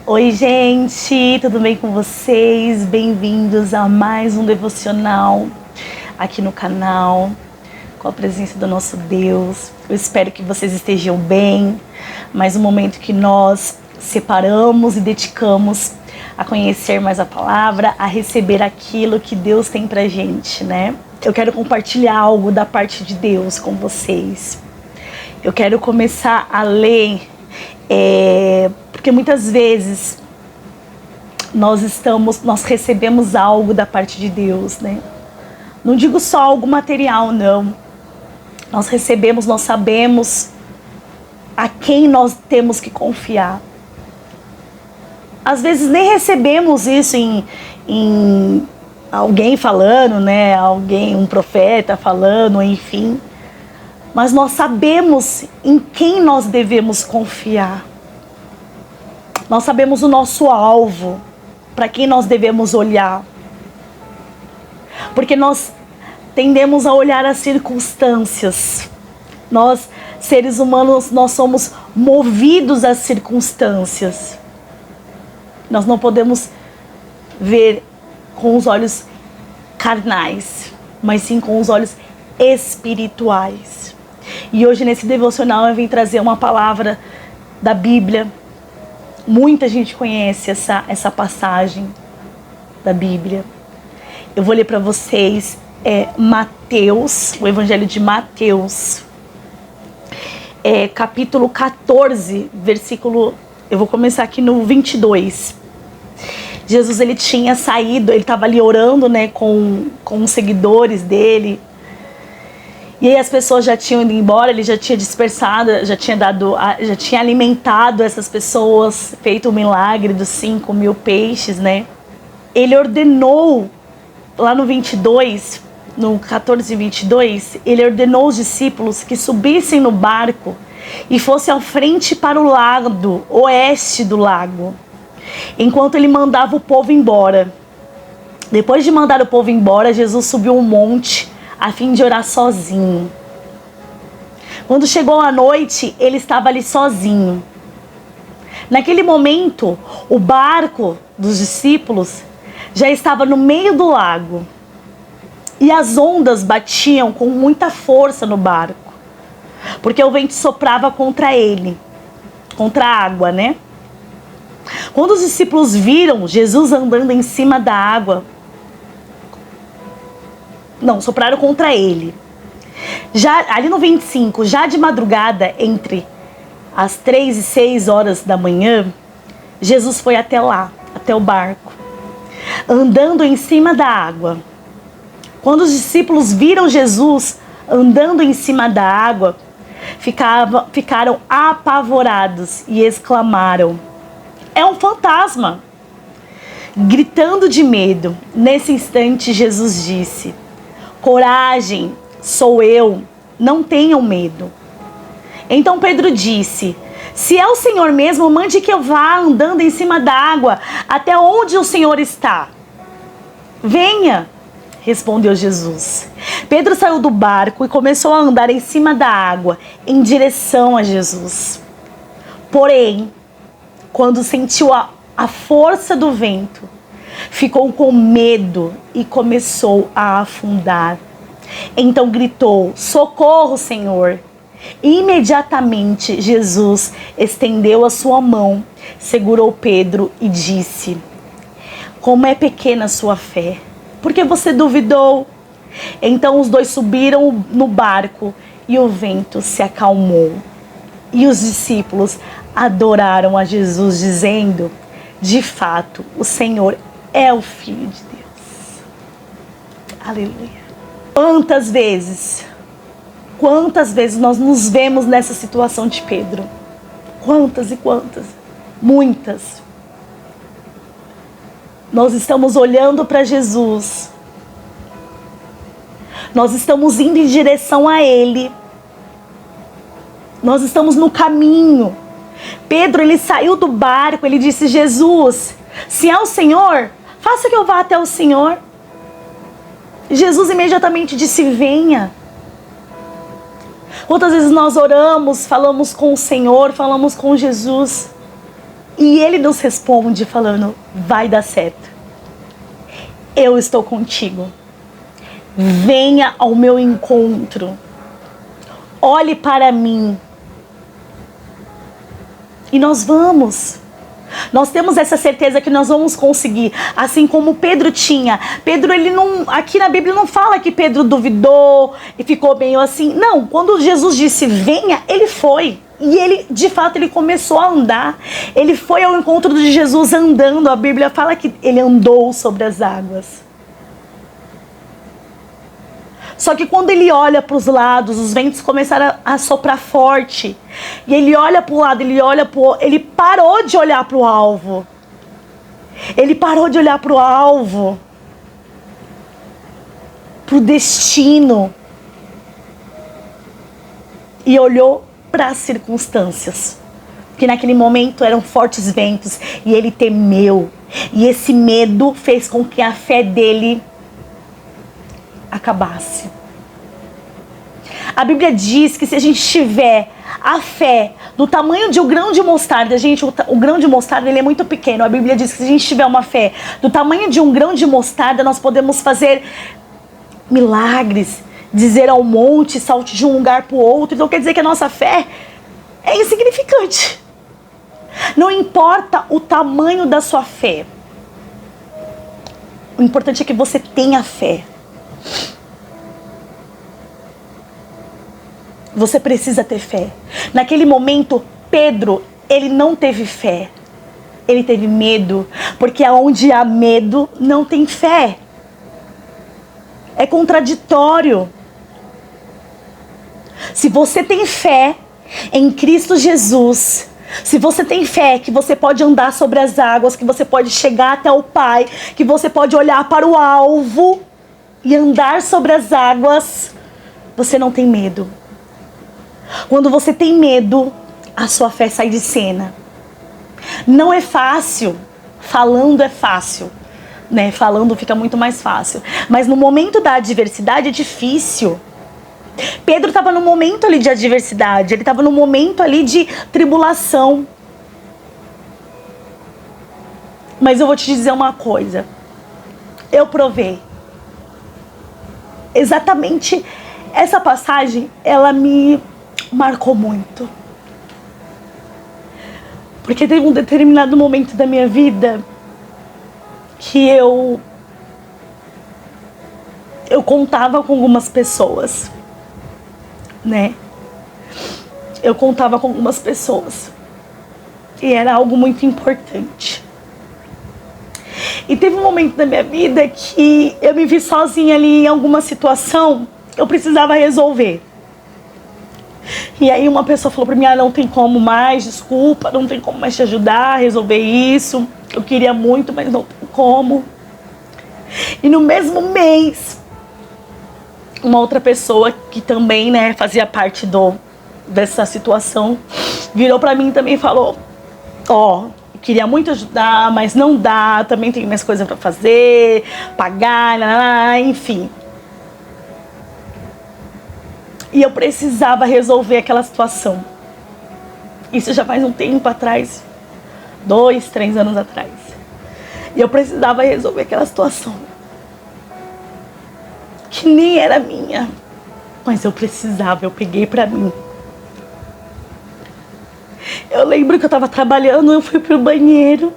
Oi, gente, tudo bem com vocês? Bem-vindos a mais um devocional aqui no canal, com a presença do nosso Deus. Eu espero que vocês estejam bem. Mais um momento que nós separamos e dedicamos a conhecer mais a palavra, a receber aquilo que Deus tem pra gente, né? Eu quero compartilhar algo da parte de Deus com vocês. Eu quero começar a ler, porque muitas vezes nós recebemos algo da parte de Deus, né? Não digo só algo material, não. Nós recebemos, nós sabemos a quem nós temos que confiar. Às vezes nem recebemos isso em alguém falando, né? Um profeta falando, enfim. Mas nós sabemos em quem nós devemos confiar. Nós sabemos o nosso alvo, para quem nós devemos olhar. Porque nós tendemos a olhar as circunstâncias. Nós, seres humanos, nós somos movidos às circunstâncias. Nós não podemos ver com os olhos carnais, mas sim com os olhos espirituais. E hoje nesse devocional eu vim trazer uma palavra da Bíblia. Muita gente conhece essa passagem da Bíblia. Eu vou ler para vocês Mateus, o Evangelho de Mateus, capítulo 14, versículo... Eu vou começar aqui no 22. Jesus, ele tinha saído, ele estava ali orando, né, com os seguidores dele. E aí as pessoas já tinham ido embora, ele já tinha dispersado, já tinha alimentado essas pessoas, feito o milagre dos 5.000 peixes, né? Ele ordenou, lá no 22, no 14 e 22, ele ordenou os discípulos que subissem no barco e fossem à frente para o lado oeste do lago, enquanto ele mandava o povo embora. Depois de mandar o povo embora, Jesus subiu um monte a fim de orar sozinho. Quando chegou a noite, ele estava ali sozinho. Naquele momento, o barco dos discípulos já estava no meio do lago e as ondas batiam com muita força no barco, porque o vento soprava contra ele, contra a água, né? Quando os discípulos viram Jesus andando em cima da água, sopraram contra ele. Já ali no 25, já de madrugada, entre as 3 e 6 horas da manhã, Jesus foi até lá, até o barco, andando em cima da água. Quando os discípulos viram Jesus andando em cima da água, ficaram apavorados e exclamaram: "É um fantasma!" Gritando de medo, nesse instante Jesus disse: "Coragem, sou eu, não tenham medo." Então Pedro disse: "Se é o Senhor mesmo, mande que eu vá andando em cima da água até onde o Senhor está." "Venha", respondeu Jesus. Pedro saiu do barco e começou a andar em cima da água, em direção a Jesus. Porém, quando sentiu a força do vento, ficou com medo e começou a afundar. Então gritou: "Socorro, Senhor!" E imediatamente Jesus estendeu a sua mão, segurou Pedro e disse: "Como é pequena a sua fé, por que você duvidou?" Então os dois subiram no barco e o vento se acalmou. E os discípulos adoraram a Jesus, dizendo: "De fato, o Senhor é o Filho de Deus." Aleluia. Quantas vezes nós nos vemos nessa situação de Pedro? Quantas e quantas? Muitas. Nós estamos olhando para Jesus. Nós estamos indo em direção a Ele. Nós estamos no caminho. Pedro, ele saiu do barco, ele disse: "Jesus, se é o Senhor, faça que eu vá até o Senhor." Jesus imediatamente disse: "Venha." Quantas vezes nós oramos, falamos com o Senhor, falamos com Jesus, E ele nos responde falando: vai dar certo. Eu estou contigo. Venha ao meu encontro. Olhe para mim. E nós vamos. Nós temos essa certeza que nós vamos conseguir, assim como Pedro tinha. Pedro, ele não, aqui na Bíblia não fala que Pedro duvidou e ficou meio assim. Não, quando Jesus disse venha, ele foi. E ele, de fato, ele começou a andar. Ele foi ao encontro de Jesus andando. A Bíblia fala que ele andou sobre as águas. Só que quando ele olha para os lados, os ventos começaram a soprar forte. E ele olha para o lado, ele parou de olhar para o alvo. Ele parou de olhar para o alvo. Para o destino. E olhou para as circunstâncias. Porque naquele momento eram fortes ventos. E ele temeu. E esse medo fez com que a fé dele acabasse. A Bíblia diz que se a gente tiver a fé do tamanho de um grão de mostarda, gente, o grão de mostarda ele é muito pequeno. A Bíblia diz que se a gente tiver uma fé do tamanho de um grão de mostarda, nós podemos fazer milagres, dizer ao monte, salte de um lugar para o outro. Então quer dizer que a nossa fé é insignificante. Não importa o tamanho da sua fé. O importante é que você tenha fé. Você precisa ter fé. Naquele momento, Pedro, ele não teve fé. Ele teve medo. Porque onde há medo, não tem fé. É contraditório. Se você tem fé em Cristo Jesus, se você tem fé que você pode andar sobre as águas, que você pode chegar até o Pai, que você pode olhar para o alvo e andar sobre as águas, você não tem medo. Quando você tem medo, a sua fé sai de cena. Não é fácil. Falando é fácil, né? Falando fica muito mais fácil. Mas no momento da adversidade é difícil. Pedro estava no momento ali de adversidade. Ele estava no momento ali de tribulação. Mas eu vou te dizer uma coisa. Eu provei. Exatamente essa passagem, ela me marcou muito. Porque teve um determinado momento da minha vida que eu contava com algumas pessoas, né? Eu contava com algumas pessoas. E era algo muito importante. E teve um momento da minha vida que eu me vi sozinha ali em alguma situação que eu precisava resolver. E aí uma pessoa falou pra mim, não tem como mais, desculpa, não tem como mais te ajudar a resolver isso. Eu queria muito, mas não tem como. E no mesmo mês, uma outra pessoa que também, né, fazia parte dessa situação, virou pra mim e também falou, queria muito ajudar, mas não dá, também tem mais coisa pra fazer, pagar, enfim. E eu precisava resolver aquela situação. Isso já faz um tempo atrás. 2, 3 anos atrás. E eu precisava resolver aquela situação. Que nem era minha. Mas eu precisava, eu peguei pra mim. Eu lembro que eu tava trabalhando, eu fui pro banheiro.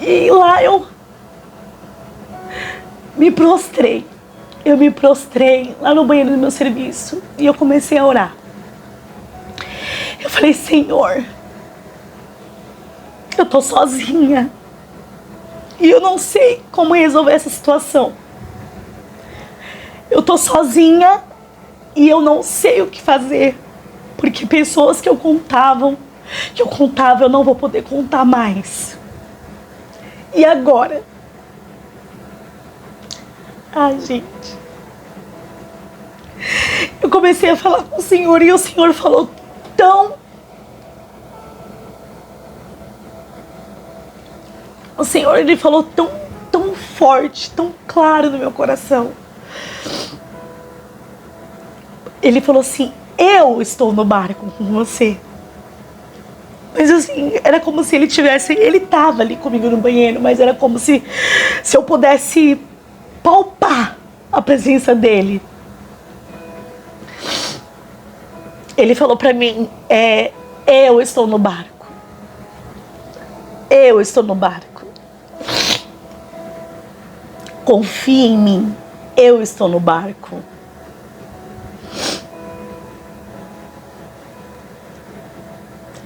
E lá eu me prostrei. Eu me prostrei lá no banheiro do meu serviço e eu comecei a orar. Eu falei, Senhor, eu tô sozinha e eu não sei como resolver essa situação. Eu tô sozinha e eu não sei o que fazer, porque pessoas que eu contava, eu não vou poder contar mais. E agora? Ai, gente. Eu comecei a falar com o Senhor e o Senhor falou O Senhor, Ele falou tão forte, tão claro no meu coração. Ele falou assim, eu estou no barco com você. Mas assim, era como se ele tava ali comigo no banheiro, mas era como se eu pudesse palpar a presença dele. Ele falou pra mim, eu estou no barco. Eu estou no barco. Confie em mim, eu estou no barco.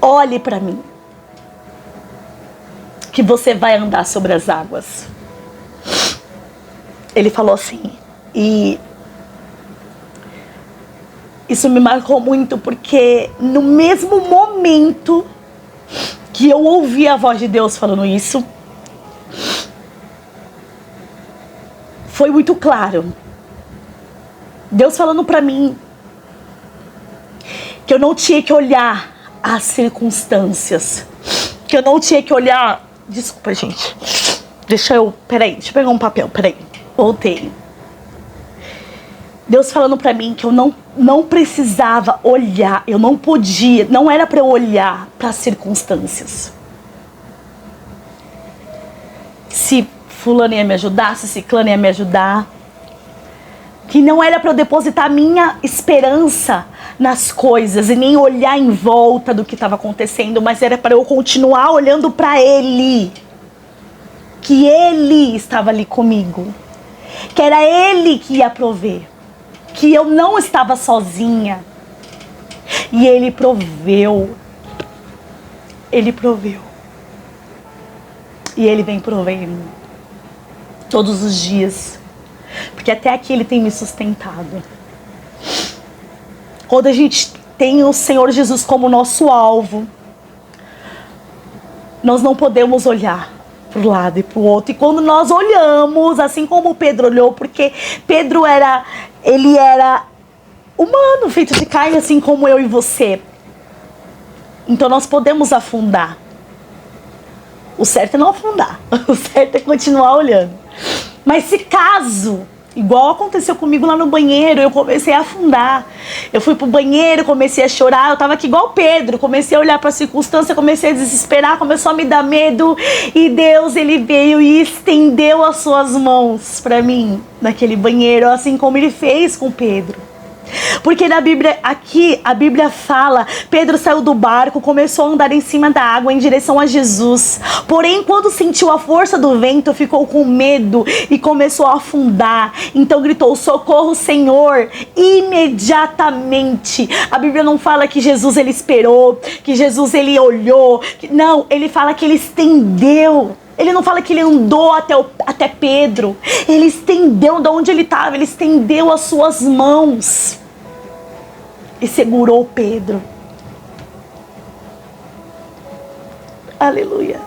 Olhe para mim, que você vai andar sobre as águas. Ele falou assim, e isso me marcou muito, porque no mesmo momento que eu ouvi a voz de Deus falando isso, foi muito claro. Deus falando para mim que eu não tinha que olhar as circunstâncias, que eu não tinha que olhar... Desculpa, gente. Deixa eu pegar um papel, voltei. Deus falando pra mim que eu não precisava olhar, eu não podia, não era pra eu olhar pras circunstâncias. Se fulano ia me ajudar, se ciclano ia me ajudar. Que não era pra eu depositar minha esperança nas coisas e nem olhar em volta do que estava acontecendo, mas era para eu continuar olhando para Ele, que Ele estava ali comigo, que era Ele que ia prover, que eu não estava sozinha, e Ele proveu, e Ele vem provendo todos os dias, porque até aqui Ele tem me sustentado. Quando a gente tem o Senhor Jesus como nosso alvo, nós não podemos olhar para um lado e para o outro. E quando nós olhamos, assim como Pedro olhou, porque Pedro era humano, feito de carne, assim como eu e você. Então nós podemos afundar. O certo é não afundar. O certo é continuar olhando. Mas se caso... Igual aconteceu comigo lá no banheiro, eu comecei a afundar. Eu fui pro banheiro, comecei a chorar, eu tava aqui igual Pedro, comecei a olhar pra circunstância, comecei a desesperar, começou a me dar medo. E Deus, Ele veio e estendeu as suas mãos pra mim, naquele banheiro, assim como Ele fez com Pedro. Porque na Bíblia, aqui, a Bíblia fala, Pedro saiu do barco, começou a andar em cima da água em direção a Jesus. Porém, quando sentiu a força do vento, ficou com medo e começou a afundar. Então gritou, socorro, Senhor, imediatamente. A Bíblia não fala que Jesus, ele esperou, que Jesus, ele olhou. Não, ele fala que ele estendeu. Ele não fala que ele andou até Pedro. Ele estendeu de onde ele estava. Ele estendeu as suas mãos e segurou Pedro. Aleluia.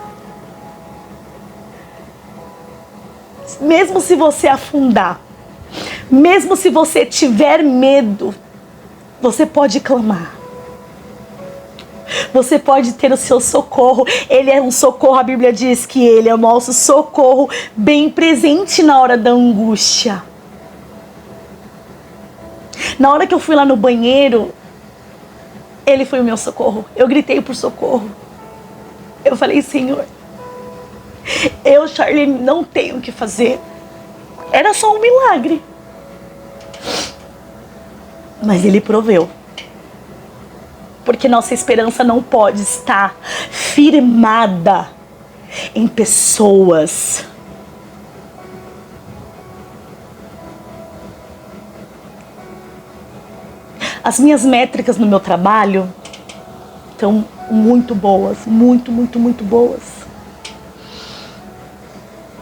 Mesmo se você afundar, mesmo se você tiver medo, você pode clamar. Você pode ter o seu socorro. Ele é um socorro, a Bíblia diz que Ele é o nosso socorro bem presente na hora da angústia. Na hora que eu fui lá no banheiro, Ele foi o meu socorro. Eu gritei por socorro. Eu falei, Senhor, eu, Charlene, não tenho o que fazer. Era só um milagre. Mas Ele proveu. Porque nossa esperança não pode estar firmada em pessoas. As minhas métricas no meu trabalho estão muito boas, muito boas.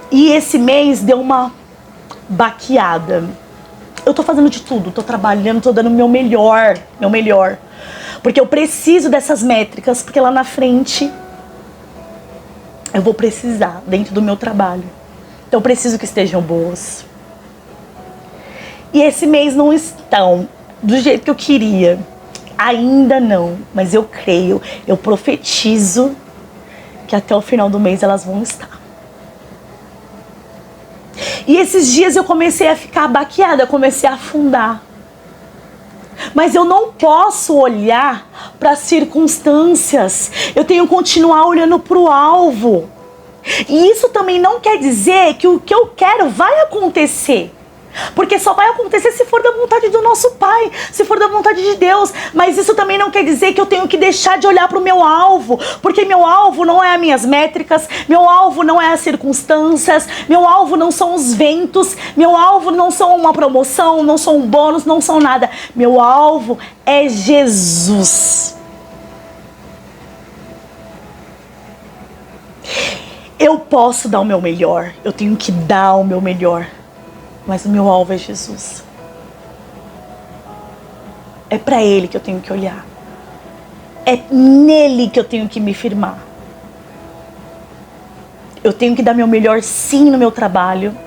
E esse mês deu uma baqueada. Eu tô fazendo de tudo, tô trabalhando, tô dando o meu melhor. Porque eu preciso dessas métricas, porque lá na frente eu vou precisar dentro do meu trabalho. Então eu preciso que estejam boas. E esse mês não estão do jeito que eu queria. Ainda não, mas eu creio, eu profetizo que até o final do mês elas vão estar. E esses dias eu comecei a ficar baqueada, eu comecei a afundar. Mas eu não posso olhar para as circunstâncias. Eu tenho que continuar olhando para o alvo. E isso também não quer dizer que o que eu quero vai acontecer. Porque só vai acontecer se for da vontade do nosso Pai, se for da vontade de Deus. Mas isso também não quer dizer que eu tenho que deixar de olhar para o meu alvo. Porque meu alvo não é as minhas métricas, meu alvo não é as circunstâncias, meu alvo não são os ventos, meu alvo não são uma promoção, não são um bônus, não são nada. Meu alvo é Jesus. Eu posso dar o meu melhor, eu tenho que dar o meu melhor. Mas o meu alvo é Jesus. É para Ele que eu tenho que olhar. É nele que eu tenho que me firmar. Eu tenho que dar meu melhor sim no meu trabalho.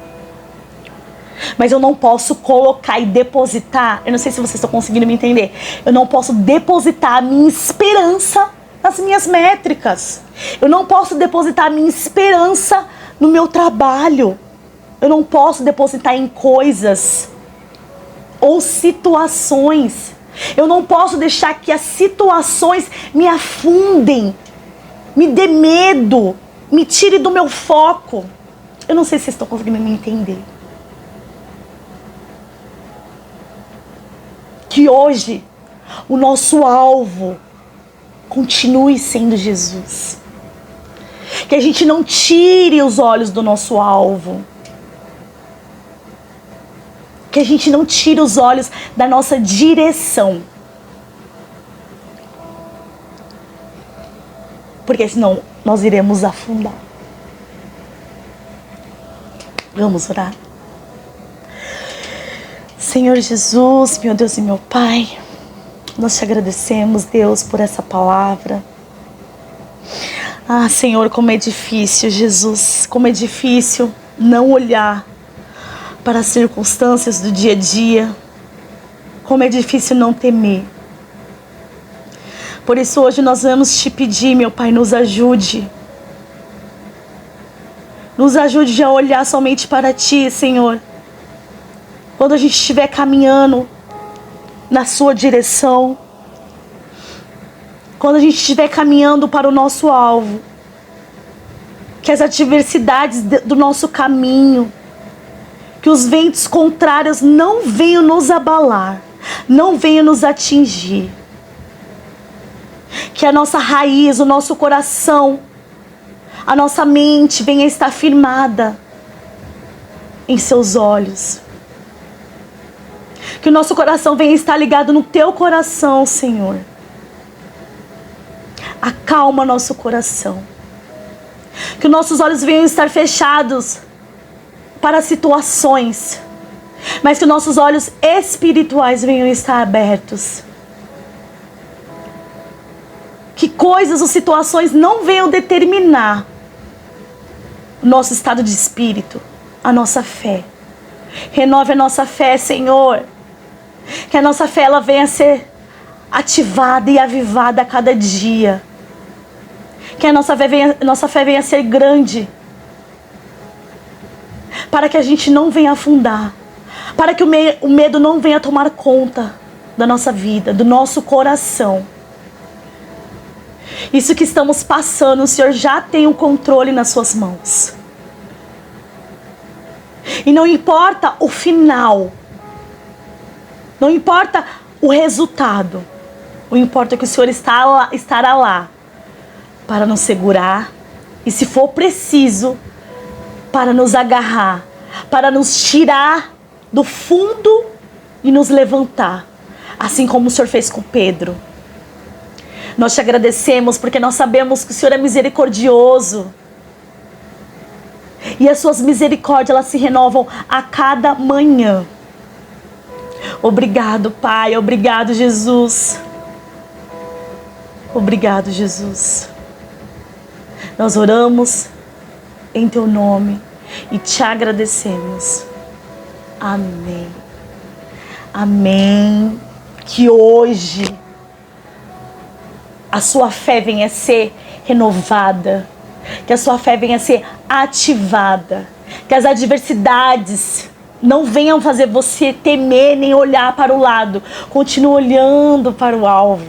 Mas eu não posso colocar e depositar. Eu não sei se vocês estão conseguindo me entender. Eu não posso depositar a minha esperança nas minhas métricas. Eu não posso depositar a minha esperança no meu trabalho. Eu não posso depositar em coisas ou situações. Eu não posso deixar que as situações me afundem, me dê medo, me tire do meu foco. Eu não sei se vocês estão conseguindo me entender. Que hoje o nosso alvo continue sendo Jesus. Que a gente não tire os olhos do nosso alvo. Que a gente não tire os olhos da nossa direção. Porque senão nós iremos afundar. Vamos orar. Senhor Jesus, meu Deus e meu Pai, nós te agradecemos, Deus, por essa palavra. Ah, Senhor, como é difícil, Jesus, como é difícil não olhar para as circunstâncias do dia a dia. Como é difícil não temer. Por isso hoje nós vamos te pedir, meu Pai, nos ajude. Nos ajude a olhar somente para Ti, Senhor. Quando a gente estiver caminhando na Sua direção. Quando a gente estiver caminhando para o nosso alvo. Que as adversidades do nosso caminho, que os ventos contrários não venham nos abalar, não venham nos atingir. Que a nossa raiz, o nosso coração, a nossa mente venha estar firmada em Seus olhos. Que o nosso coração venha estar ligado no Teu coração, Senhor. Acalma nosso coração. Que nossos olhos venham estar fechados para situações, mas que nossos olhos espirituais venham estar abertos. Que coisas ou situações não venham determinar o nosso estado de espírito, a nossa fé. Renove a nossa fé, Senhor. Que a nossa fé ela venha a ser ativada e avivada a cada dia. Que a nossa fé venha a ser grande. Para que a gente não venha afundar. Para que o medo não venha tomar conta da nossa vida, do nosso coração. Isso que estamos passando, o Senhor já tem o controle nas Suas mãos. E não importa o final. Não importa o resultado. O importa é que o Senhor estará lá para nos segurar. E se for preciso, para nos agarrar, para nos tirar do fundo e nos levantar, assim como o Senhor fez com Pedro. Nós te agradecemos porque nós sabemos que o Senhor é misericordioso. E as Suas misericórdias, elas se renovam a cada manhã. Obrigado, Pai. Obrigado, Jesus. Obrigado, Jesus. Nós oramos em Teu nome e te agradecemos. Amém. Amém. Que hoje a sua fé venha a ser renovada. Que a sua fé venha a ser ativada. Que as adversidades não venham fazer você temer nem olhar para o lado. Continue olhando para o alvo.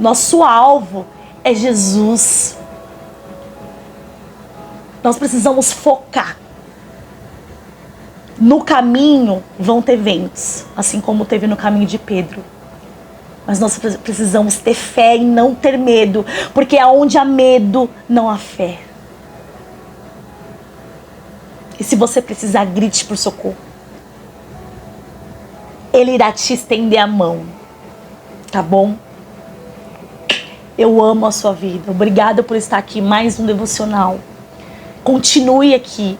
Nosso alvo é Jesus. Nós precisamos focar. No caminho vão ter ventos, assim como teve no caminho de Pedro. Mas nós precisamos ter fé e não ter medo, porque aonde há medo, não há fé. E se você precisar, grite por socorro. Ele irá te estender a mão, tá bom? Eu amo a sua vida. Obrigada por estar aqui, mais um devocional. Continue aqui.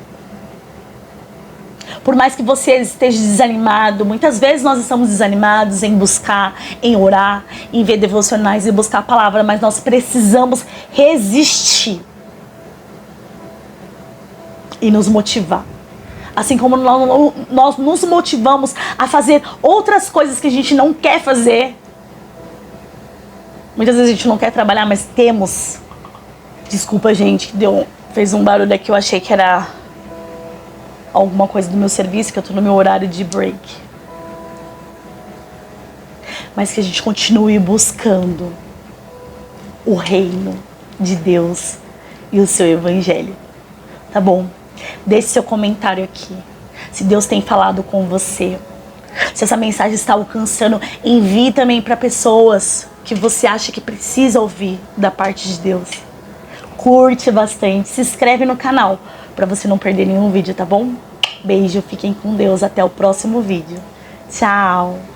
Por mais que você esteja desanimado, muitas vezes nós estamos desanimados em buscar, em orar, em ver devocionais e buscar a palavra, mas nós precisamos resistir e nos motivar. Assim como nós nos motivamos a fazer outras coisas que a gente não quer fazer. Muitas vezes a gente não quer trabalhar, mas temos. Desculpa, gente, que fez um barulho aqui, eu achei que era alguma coisa do meu serviço, que eu tô no meu horário de break. Mas que a gente continue buscando o reino de Deus e o seu evangelho. Tá bom? Deixe seu comentário aqui. Se Deus tem falado com você, se essa mensagem está alcançando, envie também para pessoas que você acha que precisa ouvir da parte de Deus. Curte bastante, se inscreve no canal para você não perder nenhum vídeo, tá bom? Beijo, fiquem com Deus, até o próximo vídeo. Tchau!